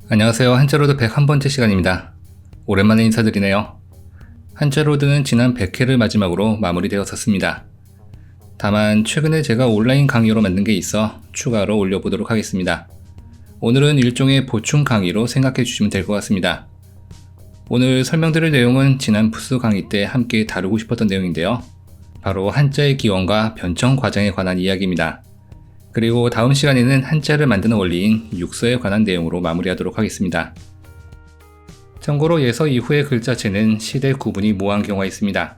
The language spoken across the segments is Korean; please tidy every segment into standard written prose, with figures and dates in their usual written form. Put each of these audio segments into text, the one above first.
안녕하세요. 한자로드 101번째 시간입니다. 오랜만에 인사드리네요. 한자로드는 지난 100회를 마지막으로 마무리되었었습니다. 다만 최근에 제가 온라인 강의로 만든 게 있어 추가로 올려보도록 하겠습니다. 오늘은 일종의 보충 강의로 생각해 주시면 될 것 같습니다. 오늘 설명드릴 내용은 지난 부스 강의 때 함께 다루고 싶었던 내용인데요. 바로 한자의 기원과 변청 과정에 관한 이야기입니다. 그리고 다음 시간에는 한자를 만드는 원리인 육서에 관한 내용으로 마무리하도록 하겠습니다. 참고로 예서 이후의 글자체는 시대 구분이 모호한 경우가 있습니다.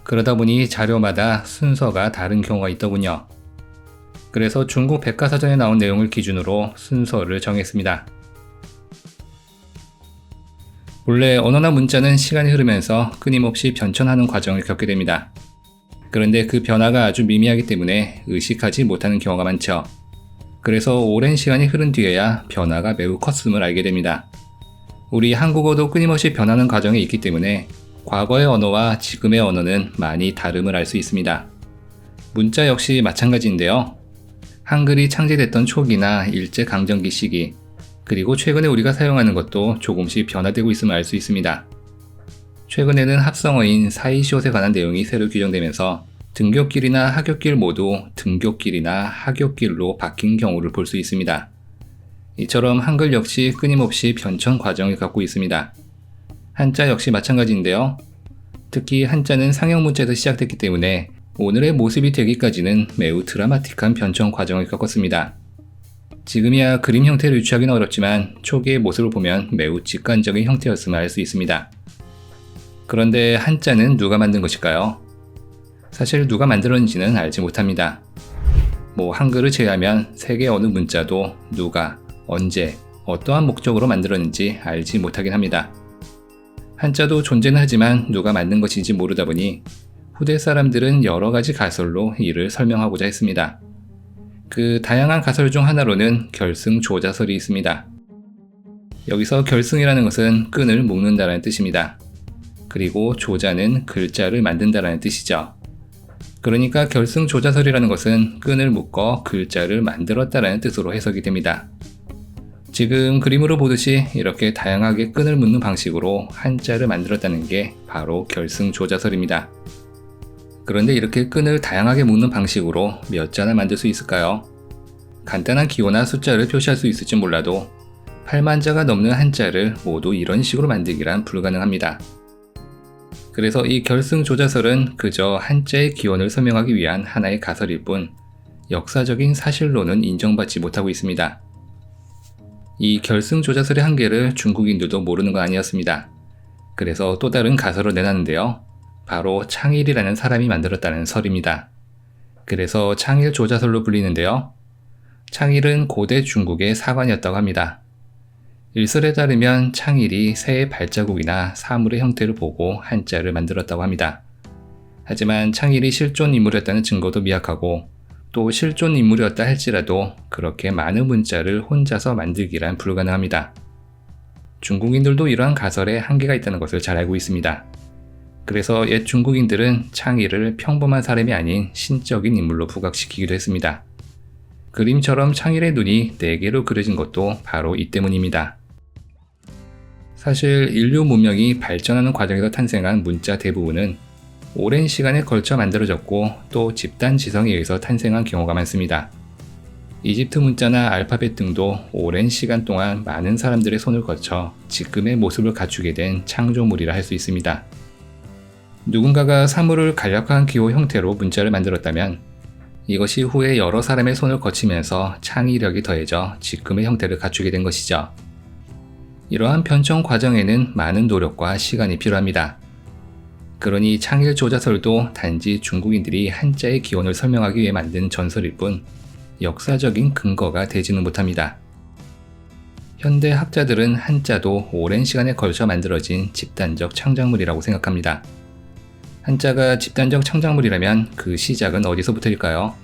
그러다 보니 자료마다 순서가 다른 경우가 있더군요. 그래서 중국 백과사전에 나온 내용을 기준으로 순서를 정했습니다. 본래 언어나 문자는 시간이 흐르면서 끊임없이 변천하는 과정을 겪게 됩니다. 그런데 그 변화가 아주 미미하기 때문에 의식하지 못하는 경우가 많죠. 그래서 오랜 시간이 흐른 뒤에야 변화가 매우 컸음을 알게 됩니다. 우리 한국어도 끊임없이 변하는 과정에 있기 때문에 과거의 언어와 지금의 언어는 많이 다름을 알 수 있습니다. 문자 역시 마찬가지인데요. 한글이 창제됐던 초기나 일제강점기 시기, 그리고 최근에 우리가 사용하는 것도 조금씩 변화되고 있음을 알 수 있습니다. 최근에는 합성어인 사이시옷에 관한 내용이 새로 규정되면서 등굣길이나 하굣길 모두 등굣길이나 하굣길로 바뀐 경우를 볼 수 있습니다. 이처럼 한글 역시 끊임없이 변천 과정을 갖고 있습니다. 한자 역시 마찬가지인데요. 특히 한자는 상형 문자에서 시작됐기 때문에 오늘의 모습이 되기까지는 매우 드라마틱한 변천 과정을 겪었습니다. 지금이야 그림 형태를 유추하기는 어렵지만 초기의 모습을 보면 매우 직관적인 형태였음을 알 수 있습니다. 그런데 한자는 누가 만든 것일까요? 사실 누가 만들었는지는 알지 못합니다. 한글을 제외하면 세계 어느 문자도 누가, 언제, 어떠한 목적으로 만들었는지 알지 못하긴 합니다. 한자도 존재는 하지만 누가 만든 것인지 모르다 보니 후대 사람들은 여러 가지 가설로 이를 설명하고자 했습니다. 그 다양한 가설 중 하나로는 결승조자설이 있습니다. 여기서 결승이라는 것은 끈을 묶는다는 뜻입니다. 그리고 조자는 글자를 만든다라는 뜻이죠. 그러니까 결승조자설이라는 것은 끈을 묶어 글자를 만들었다라는 뜻으로 해석이 됩니다. 지금 그림으로 보듯이 이렇게 다양하게 끈을 묶는 방식으로 한자를 만들었다는 게 바로 결승조자설입니다. 그런데 이렇게 끈을 다양하게 묶는 방식으로 몇 자나 만들 수 있을까요? 간단한 기호나 숫자를 표시할 수 있을지 몰라도 8만 자가 넘는 한자를 모두 이런 식으로 만들기란 불가능합니다. 그래서 이 결승조자설은 그저 한자의 기원을 설명하기 위한 하나의 가설일 뿐 역사적인 사실로는 인정받지 못하고 있습니다. 이 결승조자설의 한계를 중국인들도 모르는 건 아니었습니다. 그래서 또 다른 가설을 내놨는데요. 바로 창일이라는 사람이 만들었다는 설입니다. 그래서 창일조자설로 불리는데요. 창일은 고대 중국의 사관이었다고 합니다. 일설에 따르면 창일이 새의 발자국이나 사물의 형태를 보고 한자를 만들었다고 합니다. 하지만 창일이 실존 인물이었다는 증거도 미약하고 또 실존 인물이었다 할지라도 그렇게 많은 문자를 혼자서 만들기란 불가능합니다. 중국인들도 이러한 가설에 한계가 있다는 것을 잘 알고 있습니다. 그래서 옛 중국인들은 창일을 평범한 사람이 아닌 신적인 인물로 부각시키기도 했습니다. 그림처럼 창일의 눈이 4개로 그려진 것도 바로 이 때문입니다. 사실 인류 문명이 발전하는 과정에서 탄생한 문자 대부분은 오랜 시간에 걸쳐 만들어졌고 또 집단 지성에 의해서 탄생한 경우가 많습니다. 이집트 문자나 알파벳 등도 오랜 시간 동안 많은 사람들의 손을 거쳐 지금의 모습을 갖추게 된 창조물이라 할 수 있습니다. 누군가가 사물을 간략한 기호 형태로 문자를 만들었다면 이것이 후에 여러 사람의 손을 거치면서 창의력이 더해져 지금의 형태를 갖추게 된 것이죠. 이러한 변청 과정에는 많은 노력과 시간이 필요합니다. 그러니 창일조자설도 단지 중국인들이 한자의 기원을 설명하기 위해 만든 전설일 뿐 역사적인 근거가 되지는 못합니다. 현대 학자들은 한자도 오랜 시간에 걸쳐 만들어진 집단적 창작물이라고 생각합니다. 한자가 집단적 창작물이라면 그 시작은 어디서부터일까요?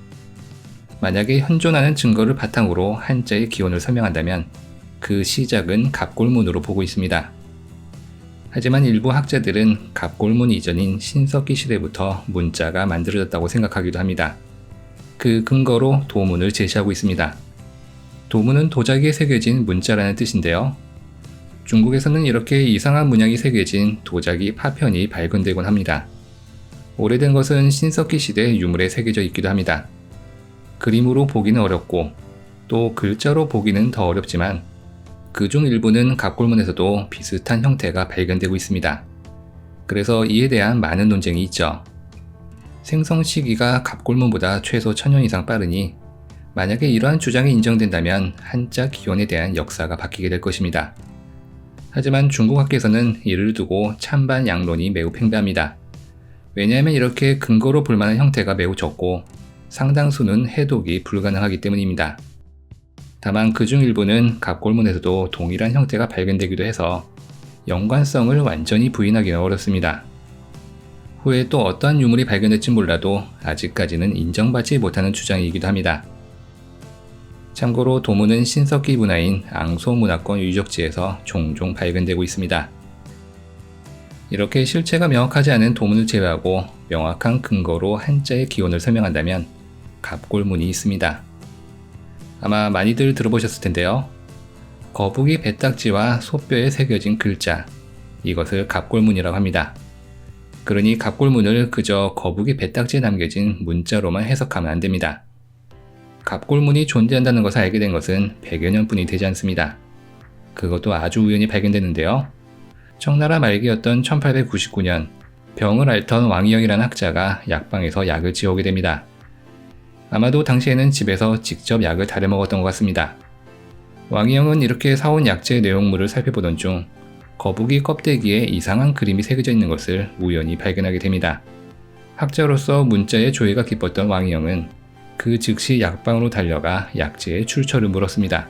만약에 현존하는 증거를 바탕으로 한자의 기원을 설명한다면 그 시작은 갑골문으로 보고 있습니다. 하지만 일부 학자들은 갑골문 이전인 신석기 시대부터 문자가 만들어졌다고 생각하기도 합니다. 그 근거로 도문을 제시하고 있습니다. 도문은 도자기에 새겨진 문자라는 뜻인데요. 중국에서는 이렇게 이상한 문양이 새겨진 도자기 파편이 발견되곤 합니다. 오래된 것은 신석기 시대 유물에 새겨져 있기도 합니다. 그림으로 보기는 어렵고 또 글자로 보기는 더 어렵지만 그중 일부는 갑골문에서도 비슷한 형태가 발견되고 있습니다. 그래서 이에 대한 많은 논쟁이 있죠. 생성 시기가 갑골문보다 최소 1000년 이상 빠르니 만약에 이러한 주장이 인정된다면 한자 기원에 대한 역사가 바뀌게 될 것입니다. 하지만 중국학계에서는 이를 두고 찬반 양론이 매우 팽배합니다. 왜냐하면 이렇게 근거로 볼 만한 형태가 매우 적고 상당수는 해독이 불가능하기 때문입니다. 다만 그중 일부는 갑골문에서도 동일한 형태가 발견되기도 해서 연관성을 완전히 부인하기는 어렵습니다. 후에 또 어떠한 유물이 발견될지 몰라도 아직까지는 인정받지 못하는 주장이기도 합니다. 참고로 도문은 신석기 문화인 앙소문화권 유적지에서 종종 발견되고 있습니다. 이렇게 실체가 명확하지 않은 도문을 제외하고 명확한 근거로 한자의 기원을 설명한다면 갑골문이 있습니다. 아마 많이들 들어보셨을 텐데요. 거북이 배딱지와 소뼈에 새겨진 글자, 이것을 갑골문이라고 합니다. 그러니 갑골문을 그저 거북이 배딱지에 남겨진 문자로만 해석하면 안 됩니다. 갑골문이 존재한다는 것을 알게 된 것은 100여 년뿐이 되지 않습니다. 그것도 아주 우연히 발견됐는데요. 청나라 말기였던 1899년 병을 앓던 왕이영이라는 학자가 약방에서 약을 지어오게 됩니다. 아마도 당시에는 집에서 직접 약을 다려 먹었던 것 같습니다. 왕이영은 이렇게 사온 약재의 내용물을 살펴보던 중 거북이 껍데기에 이상한 그림이 새겨져 있는 것을 우연히 발견하게 됩니다. 학자로서 문자의 조예가 깊었던 왕이영은 그 즉시 약방으로 달려가 약재의 출처를 물었습니다.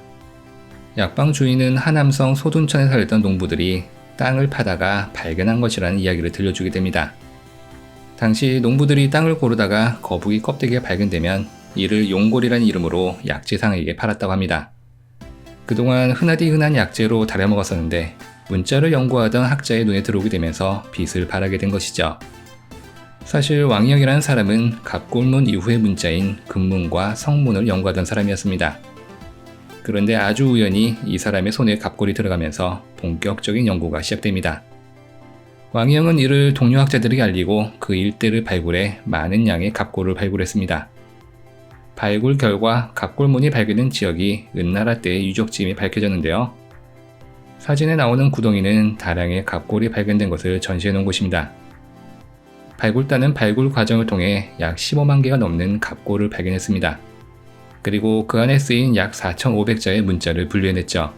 약방 주인은 하남성 소둔천에 살던 농부들이 땅을 파다가 발견한 것이라는 이야기를 들려주게 됩니다. 당시 농부들이 땅을 고르다가 거북이 껍데기가 발견되면 이를 용골이라는 이름으로 약재상에게 팔았다고 합니다. 그동안 흔하디 흔한 약재로 다려 먹었었는데 문자를 연구하던 학자의 눈에 들어오게 되면서 빛을 발하게 된 것이죠. 사실 왕이영이라는 사람은 갑골문 이후의 문자인 금문과 성문을 연구하던 사람이었습니다. 그런데 아주 우연히 이 사람의 손에 갑골이 들어가면서 본격적인 연구가 시작됩니다. 왕이영은 이를 동료 학자들에게 알리고 그 일대를 발굴해 많은 양의 갑골을 발굴했습니다. 발굴 결과 갑골문이 발견된 지역이 은나라 때의 유적지임이 밝혀졌는데요. 사진에 나오는 구덩이는 다량의 갑골이 발견된 것을 전시해 놓은 곳입니다. 발굴단은 발굴 과정을 통해 약 15만 개가 넘는 갑골을 발견했습니다. 그리고 그 안에 쓰인 약 4,500자의 문자를 분류해냈죠.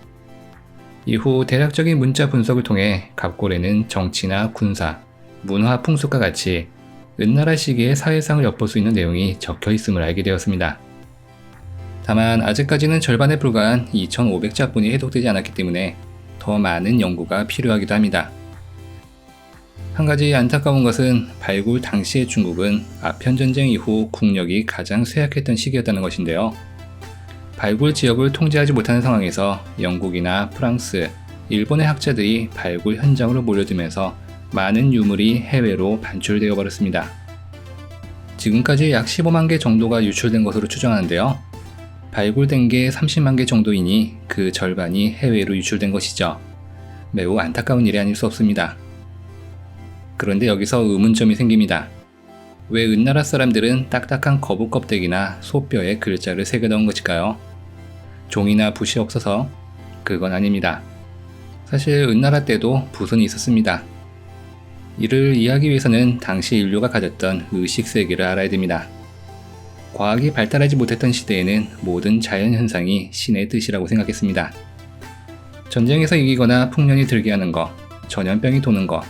이후 대략적인 문자 분석을 통해 갑골에는 정치나 군사, 문화 풍습과 같이 은나라 시기의 사회상을 엿볼 수 있는 내용이 적혀 있음을 알게 되었습니다. 다만 아직까지는 절반에 불과한 2,500자뿐이 해독되지 않았기 때문에 더 많은 연구가 필요하기도 합니다. 한 가지 안타까운 것은 발굴 당시의 중국은 아편전쟁 이후 국력이 가장 쇠약했던 시기였다는 것인데요. 발굴 지역을 통제하지 못하는 상황에서 영국이나 프랑스, 일본의 학자들이 발굴 현장으로 몰려들면서 많은 유물이 해외로 반출되어 버렸습니다. 지금까지 약 15만 개 정도가 유출된 것으로 추정하는데요. 발굴된 게 30만 개 정도이니 그 절반이 해외로 유출된 것이죠. 매우 안타까운 일이 아닐 수 없습니다. 그런데 여기서 의문점이 생깁니다. 왜 은나라 사람들은 딱딱한 거북 껍데기나 소뼈에 글자를 새겨 넣은 것일까요? 종이나 붓이 없어서? 그건 아닙니다. 사실 은나라 때도 붓은 있었습니다. 이를 이해하기 위해서는 당시 인류가 가졌던 의식 세계를 알아야 됩니다. 과학이 발달하지 못했던 시대에는 모든 자연현상이 신의 뜻이라고 생각했습니다. 전쟁에서 이기거나 풍년이 들게 하는 것, 전염병이 도는 것,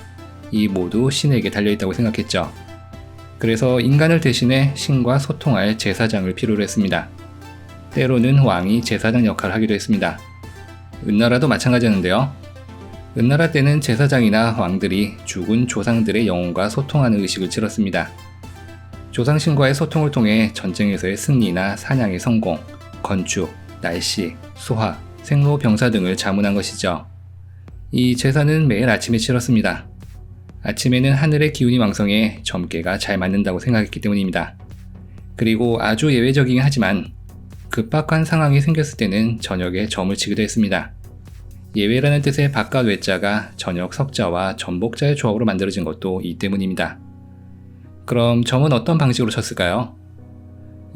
이 모두 신에게 달려있다고 생각했죠. 그래서 인간을 대신해 신과 소통할 제사장을 필요로 했습니다. 때로는 왕이 제사장 역할을 하기도 했습니다. 은나라도 마찬가지였는데요. 은나라 때는 제사장이나 왕들이 죽은 조상들의 영혼과 소통하는 의식을 치렀습니다. 조상신과의 소통을 통해 전쟁에서의 승리나 사냥의 성공, 건축, 날씨, 수화, 생로병사 등을 자문한 것이죠. 이 제사는 매일 아침에 치렀습니다. 아침에는 하늘의 기운이 왕성해 점괘가 잘 맞는다고 생각했기 때문입니다. 그리고 아주 예외적이긴 하지만 급박한 상황이 생겼을 때는 저녁에 점을 치기도 했습니다. 예외라는 뜻의 바깥 외자가 저녁 석자와 전복자의 조합으로 만들어진 것도 이 때문입니다. 그럼 점은 어떤 방식으로 쳤을까요?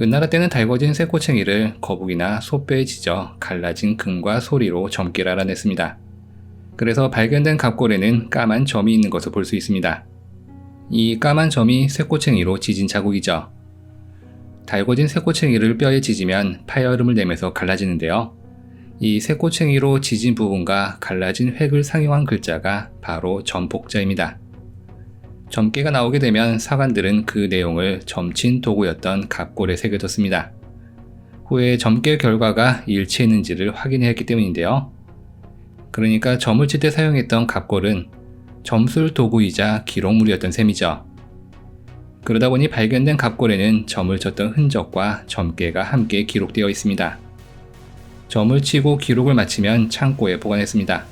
은나라 때는 달궈진 쇠꼬챙이를 거북이나 소뼈에 지져 갈라진 금과 소리로 점괘를 알아냈습니다. 그래서 발견된 갑골에는 까만 점이 있는 것을 볼 수 있습니다. 이 까만 점이 쇠꼬챙이로 지진 자국이죠. 달궈진 쇠꼬챙이를 뼈에 지지면 파열음을 내면서 갈라지는데요. 이 쇠꼬챙이로 지진 부분과 갈라진 획을 상용한 글자가 바로 점복자입니다. 점괘가 나오게 되면 사관들은 그 내용을 점친 도구였던 갑골에 새겨뒀습니다. 후에 점괘 결과가 일치했는지를 확인해야 했기 때문인데요. 그러니까 점을 칠 때 사용했던 갑골은 점술 도구이자 기록물이었던 셈이죠. 그러다 보니 발견된 갑골에는 점을 쳤던 흔적과 점괘가 함께 기록되어 있습니다. 점을 치고 기록을 마치면 창고에 보관했습니다.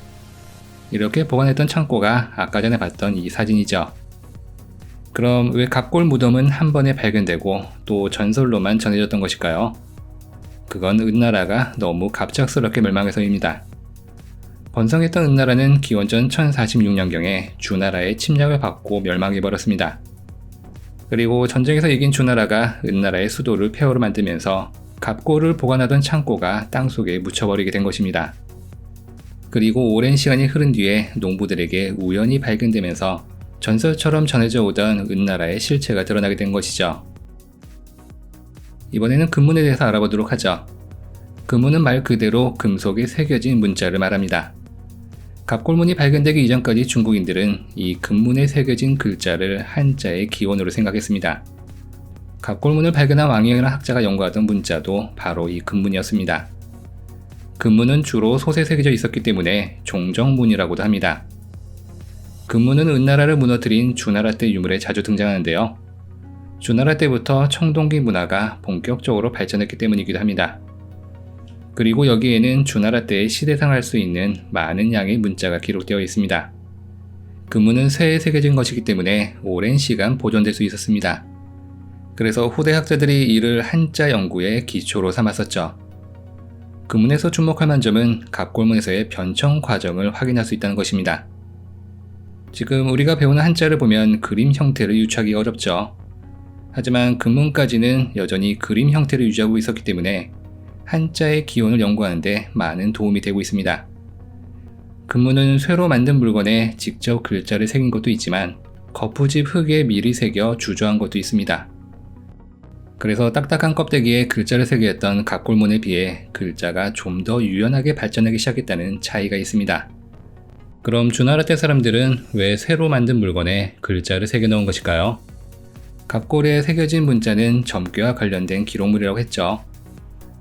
이렇게 보관했던 창고가 아까 전에 봤던 이 사진이죠. 그럼 왜 갑골 무덤은 한 번에 발견되고 또 전설로만 전해졌던 것일까요? 그건 은나라가 너무 갑작스럽게 멸망해서입니다. 번성했던 은나라는 기원전 1046년경에 주나라의 침략을 받고 멸망해버렸습니다. 그리고 전쟁에서 이긴 주나라가 은나라의 수도를 폐허로 만들면서 갑골을 보관하던 창고가 땅속에 묻혀버리게 된 것입니다. 그리고 오랜 시간이 흐른 뒤에 농부들에게 우연히 발견되면서 전설처럼 전해져 오던 은나라의 실체가 드러나게 된 것이죠. 이번에는 금문에 대해서 알아보도록 하죠. 금문은 말 그대로 금속에 새겨진 문자를 말합니다. 갑골문이 발견되기 이전까지 중국인들은 이 금문에 새겨진 글자를 한자의 기원으로 생각했습니다. 갑골문을 발견한 왕영이라는 학자가 연구하던 문자도 바로 이 금문이었습니다. 금문은 주로 솥에 새겨져 있었기 때문에 종정문이라고도 합니다. 금문은 은나라를 무너뜨린 주나라 때 유물에 자주 등장하는데요. 주나라 때부터 청동기 문화가 본격적으로 발전했기 때문이기도 합니다. 그리고 여기에는 주나라 때의 시대상 할 수 있는 많은 양의 문자가 기록되어 있습니다. 금문은 쇠에 새겨진 것이기 때문에 오랜 시간 보존될 수 있었습니다. 그래서 후대 학자들이 이를 한자 연구의 기초로 삼았었죠. 금문에서 주목할 만한 점은 갑골문에서의 변청 과정을 확인할 수 있다는 것입니다. 지금 우리가 배우는 한자를 보면 그림 형태를 유추하기 어렵죠. 하지만 금문까지는 여전히 그림 형태를 유지하고 있었기 때문에 한자의 기원을 연구하는 데 많은 도움이 되고 있습니다. 금문은 쇠로 만든 물건에 직접 글자를 새긴 것도 있지만 거푸집 흙에 미리 새겨 주조한 것도 있습니다. 그래서 딱딱한 껍데기에 글자를 새겨 했던 갑골문에 비해 글자가 좀 더 유연하게 발전하기 시작했다는 차이가 있습니다. 그럼 주나라 때 사람들은 왜 쇠로 만든 물건에 글자를 새겨 넣은 것일까요? 갑골에 새겨진 문자는 점괘와 관련된 기록물이라고 했죠.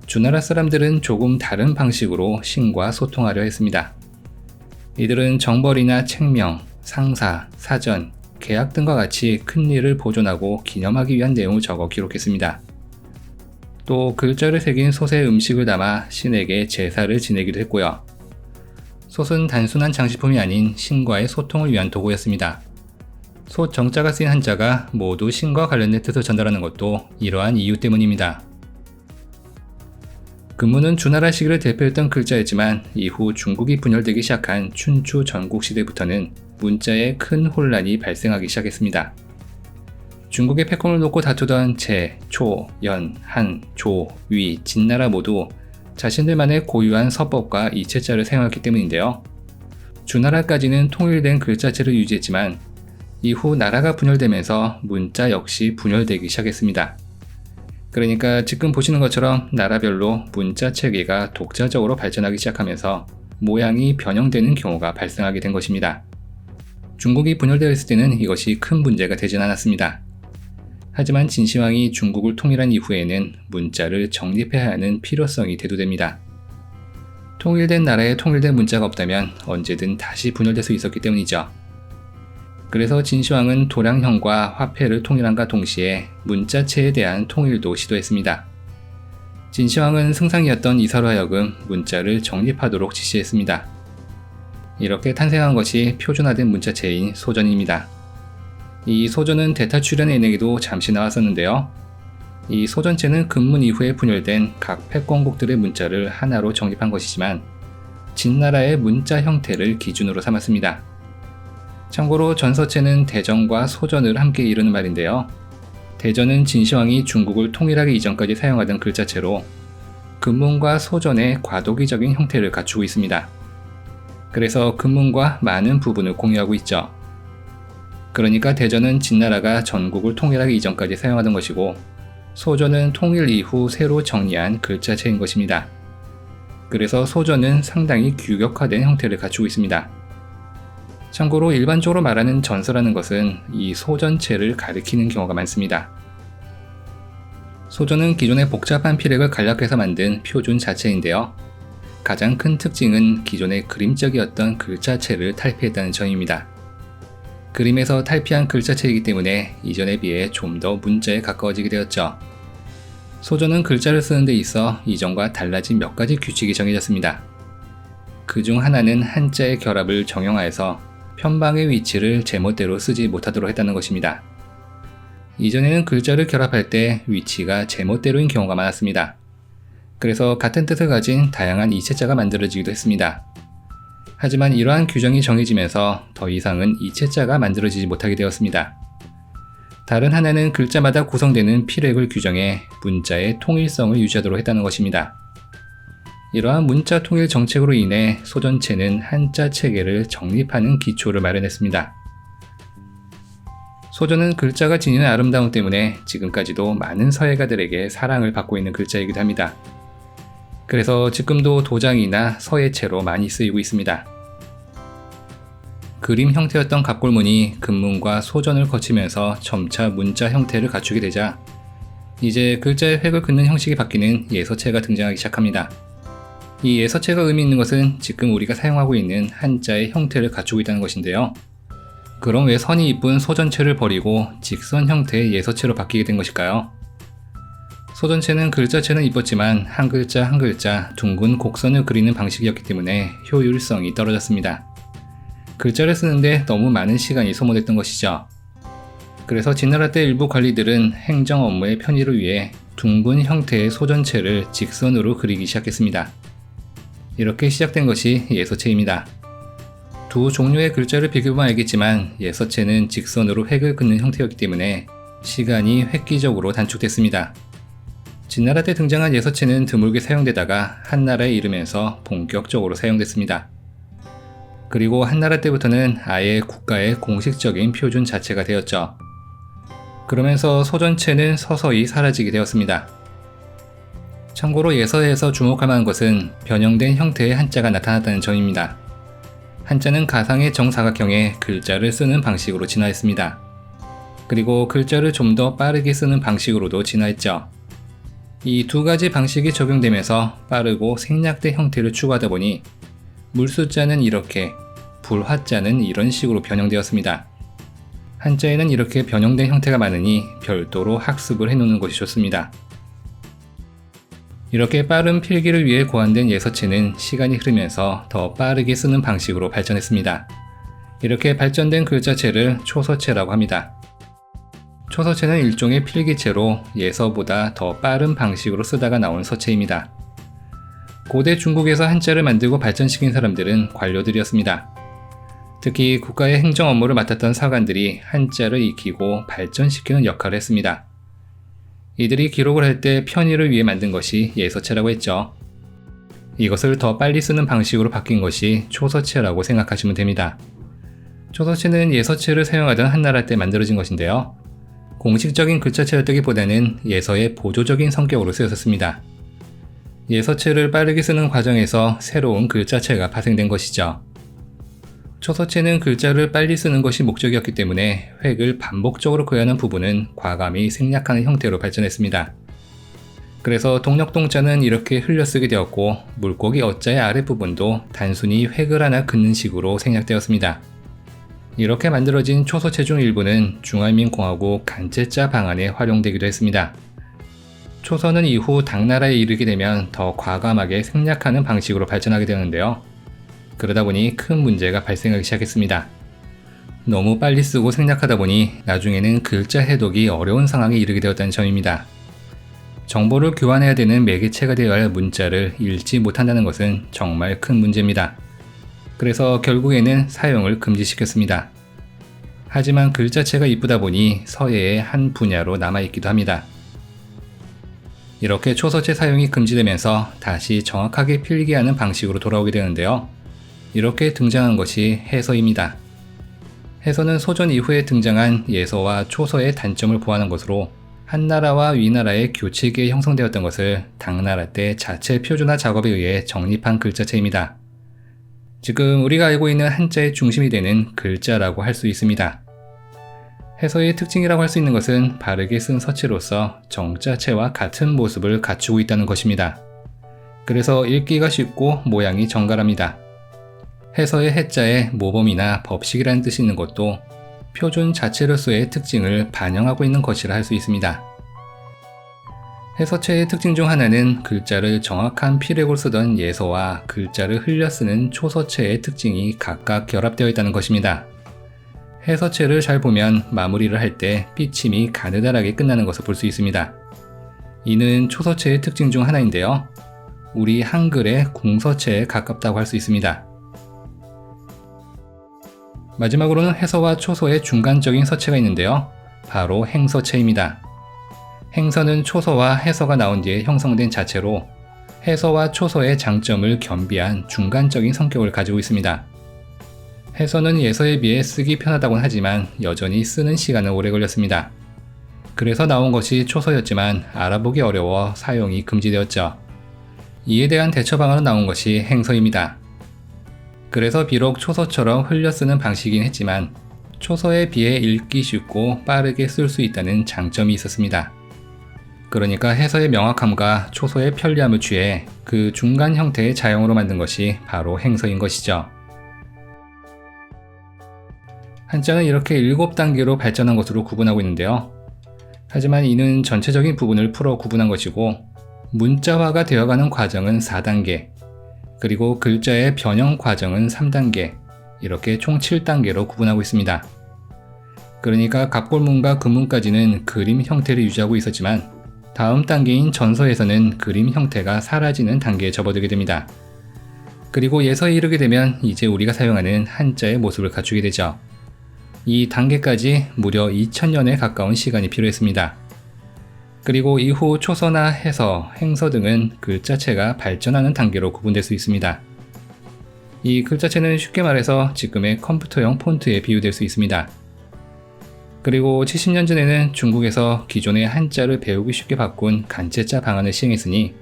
주나라 사람들은 조금 다른 방식으로 신과 소통하려 했습니다. 이들은 정벌이나 책명, 상사, 사전, 계약 등과 같이 큰 일을 보존하고 기념하기 위한 내용을 적어 기록했습니다. 또 글자를 새긴 솥에 음식을 담아 신에게 제사를 지내기도 했고요. 솥은 단순한 장식품이 아닌 신과의 소통을 위한 도구였습니다. 솥 정자가 쓰인 한자가 모두 신과 관련된 뜻을 전달하는 것도 이러한 이유 때문입니다. 금문은 주나라 시기를 대표했던 글자였지만 이후 중국이 분열되기 시작한 춘추 전국 시대부터는 문자에 큰 혼란이 발생하기 시작했습니다. 중국의 패권을 놓고 다투던 제, 초, 연, 한, 조, 위, 진나라 모두 자신들만의 고유한 서법과 이체자를 사용했기 때문인데요. 주나라까지는 통일된 글자체를 유지했지만 이후 나라가 분열되면서 문자 역시 분열되기 시작했습니다. 그러니까 지금 보시는 것처럼 나라별로 문자 체계가 독자적으로 발전하기 시작하면서 모양이 변형되는 경우가 발생하게 된 것입니다. 중국이 분열되어 있을 때는 이것이 큰 문제가 되진 않았습니다. 하지만 진시황이 중국을 통일한 이후에는 문자를 정립해야 하는 필요성이 대두됩니다. 통일된 나라에 통일된 문자가 없다면 언제든 다시 분열될 수 있었기 때문이죠. 그래서 진시황은 도량형과 화폐를 통일함과 동시에 문자체에 대한 통일도 시도했습니다. 진시황은 승상이었던 이사로 하여금 문자를 정립하도록 지시했습니다. 이렇게 탄생한 것이 표준화된 문자체인 소전입니다. 이 소전은 대타출연의 인에게도 잠시 나왔었는데요. 이 소전체는 금문 이후에 분열된 각 패권국들의 문자를 하나로 정립한 것이지만 진나라의 문자 형태를 기준으로 삼았습니다. 참고로 전서체는 대전과 소전을 함께 이루는 말인데요. 대전은 진시황이 중국을 통일하기 이전까지 사용하던 글자체로 금문과 소전의 과도기적인 형태를 갖추고 있습니다. 그래서 금문과 많은 부분을 공유하고 있죠. 그러니까 대전은 진나라가 전국을 통일하기 이전까지 사용하던 것이고 소전은 통일 이후 새로 정리한 글자체인 것입니다. 그래서 소전은 상당히 규격화된 형태를 갖추고 있습니다. 참고로 일반적으로 말하는 전서라는 것은 이 소전체를 가리키는 경우가 많습니다. 소전은 기존의 복잡한 필획을 간략해서 만든 표준 자체인데요. 가장 큰 특징은 기존의 그림적이었던 글자체를 탈피했다는 점입니다. 그림에서 탈피한 글자체이기 때문에 이전에 비해 좀 더 문자에 가까워지게 되었죠. 소전은 글자를 쓰는 데 있어 이전과 달라진 몇 가지 규칙이 정해졌습니다. 그중 하나는 한자의 결합을 정형화해서 편방의 위치를 제멋대로 쓰지 못하도록 했다는 것입니다. 이전에는 글자를 결합할 때 위치가 제멋대로인 경우가 많았습니다. 그래서 같은 뜻을 가진 다양한 이체자가 만들어지기도 했습니다. 하지만 이러한 규정이 정해지면서 더 이상은 이체자가 만들어지지 못하게 되었습니다. 다른 하나는 글자마다 구성되는 필획을 규정해 문자의 통일성을 유지하도록 했다는 것입니다. 이러한 문자 통일 정책으로 인해 소전체는 한자 체계를 정립하는 기초를 마련했습니다. 소전은 글자가 지니는 아름다움 때문에 지금까지도 많은 서예가들에게 사랑을 받고 있는 글자이기도 합니다. 그래서 지금도 도장이나 서예체로 많이 쓰이고 있습니다. 그림 형태였던 갑골문이 금문과 소전을 거치면서 점차 문자 형태를 갖추게 되자 이제 글자의 획을 긋는 형식이 바뀌는 예서체가 등장하기 시작합니다. 이 예서체가 의미 있는 것은 지금 우리가 사용하고 있는 한자의 형태를 갖추고 있다는 것인데요. 그럼 왜 선이 이쁜 소전체를 버리고 직선 형태의 예서체로 바뀌게 된 것일까요? 소전체는 글자체는 이뻤지만 한 글자 한 글자 둥근 곡선을 그리는 방식이었기 때문에 효율성이 떨어졌습니다. 글자를 쓰는데 너무 많은 시간이 소모됐던 것이죠. 그래서 진나라 때 일부 관리들은 행정 업무의 편의를 위해 둥근 형태의 소전체를 직선으로 그리기 시작했습니다. 이렇게 시작된 것이 예서체입니다. 두 종류의 글자를 비교해보면 알겠지만 예서체는 직선으로 획을 긋는 형태였기 때문에 시간이 획기적으로 단축됐습니다. 진나라 때 등장한 예서체는 드물게 사용되다가 한나라에 이르면서 본격적으로 사용됐습니다. 그리고 한나라 때부터는 아예 국가의 공식적인 표준 자체가 되었죠. 그러면서 소전체는 서서히 사라지게 되었습니다. 참고로 예서에서 주목할 만한 것은 변형된 형태의 한자가 나타났다는 점입니다. 한자는 가상의 정사각형의 글자를 쓰는 방식으로 진화했습니다. 그리고 글자를 좀 더 빠르게 쓰는 방식으로도 진화했죠. 이 두 가지 방식이 적용되면서 빠르고 생략된 형태를 추구하다 보니 물수자는 이렇게, 불화자는 이런 식으로 변형되었습니다. 한자에는 이렇게 변형된 형태가 많으니 별도로 학습을 해놓는 것이 좋습니다. 이렇게 빠른 필기를 위해 고안된 예서체는 시간이 흐르면서 더 빠르게 쓰는 방식으로 발전했습니다. 이렇게 발전된 글자체를 초서체라고 합니다. 초서체는 일종의 필기체로 예서보다 더 빠른 방식으로 쓰다가 나온 서체입니다. 고대 중국에서 한자를 만들고 발전시킨 사람들은 관료들이었습니다. 특히 국가의 행정 업무를 맡았던 사관들이 한자를 익히고 발전시키는 역할을 했습니다. 이들이 기록을 할 때 편의를 위해 만든 것이 예서체라고 했죠. 이것을 더 빨리 쓰는 방식으로 바뀐 것이 초서체라고 생각하시면 됩니다. 초서체는 예서체를 사용하던 한나라 때 만들어진 것인데요. 공식적인 글자체였다기보다는 예서의 보조적인 성격으로 쓰였습니다. 예서체를 빠르게 쓰는 과정에서 새로운 글자체가 파생된 것이죠. 초서체는 글자를 빨리 쓰는 것이 목적이었기 때문에 획을 반복적으로 그려야 하는 부분은 과감히 생략하는 형태로 발전했습니다. 그래서 동력동자는 이렇게 흘려쓰게 되었고 물고기 어자의 아랫부분도 단순히 획을 하나 긋는 식으로 생략되었습니다. 이렇게 만들어진 초소체 중 일부는 중화민공화국 간제자 방안에 활용되기도 했습니다. 초서는 이후 당나라에 이르게 되면 더 과감하게 생략하는 방식으로 발전하게 되는데요. 그러다 보니 큰 문제가 발생하기 시작했습니다. 너무 빨리 쓰고 생략하다 보니 나중에는 글자 해독이 어려운 상황에 이르게 되었다는 점입니다. 정보를 교환해야 되는 매개체가 되어야 할 문자를 읽지 못한다는 것은 정말 큰 문제입니다. 그래서 결국에는 사용을 금지시켰습니다. 하지만 글자체가 이쁘다 보니 서예의 한 분야로 남아있기도 합니다. 이렇게 초서체 사용이 금지되면서 다시 정확하게 필기하는 방식으로 돌아오게 되는데요. 이렇게 등장한 것이 해서입니다. 해서는 소전 이후에 등장한 예서와 초서의 단점을 보완한 것으로 한나라와 위나라의 교체기에 형성되었던 것을 당나라 때 자체 표준화 작업에 의해 정립한 글자체입니다. 지금 우리가 알고 있는 한자의 중심이 되는 글자라고 할 수 있습니다. 해서의 특징이라고 할 수 있는 것은 바르게 쓴 서체로서 정자체와 같은 모습을 갖추고 있다는 것입니다. 그래서 읽기가 쉽고 모양이 정갈합니다. 해서의 해자에 모범이나 법식이라는 뜻이 있는 것도 표준 자체로서의 특징을 반영하고 있는 것이라 할 수 있습니다. 해서체의 특징 중 하나는 글자를 정확한 피력으로 쓰던 예서와 글자를 흘려 쓰는 초서체의 특징이 각각 결합되어 있다는 것입니다. 해서체를 잘 보면 마무리를 할 때 삐침이 가느다랗게 끝나는 것을 볼 수 있습니다. 이는 초서체의 특징 중 하나인데요. 우리 한글의 궁서체에 가깝다고 할 수 있습니다. 마지막으로는 해서와 초서의 중간적인 서체가 있는데요. 바로 행서체입니다. 행서는 초서와 해서가 나온 뒤에 형성된 자체로 해서와 초서의 장점을 겸비한 중간적인 성격을 가지고 있습니다. 해서는 예서에 비해 쓰기 편하다고는 하지만 여전히 쓰는 시간은 오래 걸렸습니다. 그래서 나온 것이 초서였지만 알아보기 어려워 사용이 금지되었죠. 이에 대한 대처 방안으로 나온 것이 행서입니다. 그래서 비록 초서처럼 흘려 쓰는 방식이긴 했지만 초서에 비해 읽기 쉽고 빠르게 쓸 수 있다는 장점이 있었습니다. 그러니까 해서의 명확함과 초서의 편리함을 취해 그 중간 형태의 자형으로 만든 것이 바로 행서인 것이죠. 한자는 이렇게 7단계로 발전한 것으로 구분하고 있는데요. 하지만 이는 전체적인 부분을 풀어 구분한 것이고 문자화가 되어가는 과정은 4단계, 그리고 글자의 변형 과정은 3단계, 이렇게 총 7단계로 구분하고 있습니다. 그러니까 갑골문과 금문까지는 그림 형태를 유지하고 있었지만 다음 단계인 전서에서는 그림 형태가 사라지는 단계에 접어들게 됩니다. 그리고 예서에 이르게 되면 이제 우리가 사용하는 한자의 모습을 갖추게 되죠. 이 단계까지 무려 2000년에 가까운 시간이 필요했습니다. 그리고 이후 초서나 해서, 행서 등은 글자체가 발전하는 단계로 구분될 수 있습니다. 이 글자체는 쉽게 말해서 지금의 컴퓨터용 폰트에 비유될 수 있습니다. 그리고 70년 전에는 중국에서 기존의 한자를 배우기 쉽게 바꾼 간제자 방안을 시행했으니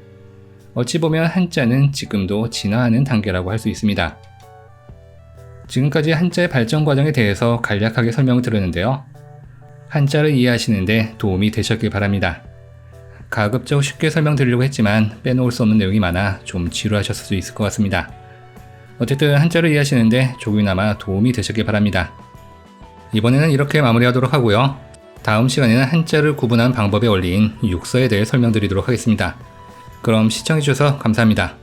어찌 보면 한자는 지금도 진화하는 단계라고 할 수 있습니다. 지금까지 한자의 발전 과정에 대해서 간략하게 설명을 드렸는데요. 한자를 이해하시는데 도움이 되셨길 바랍니다. 가급적 쉽게 설명드리려고 했지만 빼놓을 수 없는 내용이 많아 좀 지루하셨을 수 있을 것 같습니다. 어쨌든 한자를 이해하시는데 조금이나마 도움이 되셨길 바랍니다. 이번에는 이렇게 마무리하도록 하고요. 다음 시간에는 한자를 구분한 방법의 원리인 육서에 대해 설명드리도록 하겠습니다. 그럼 시청해주셔서 감사합니다.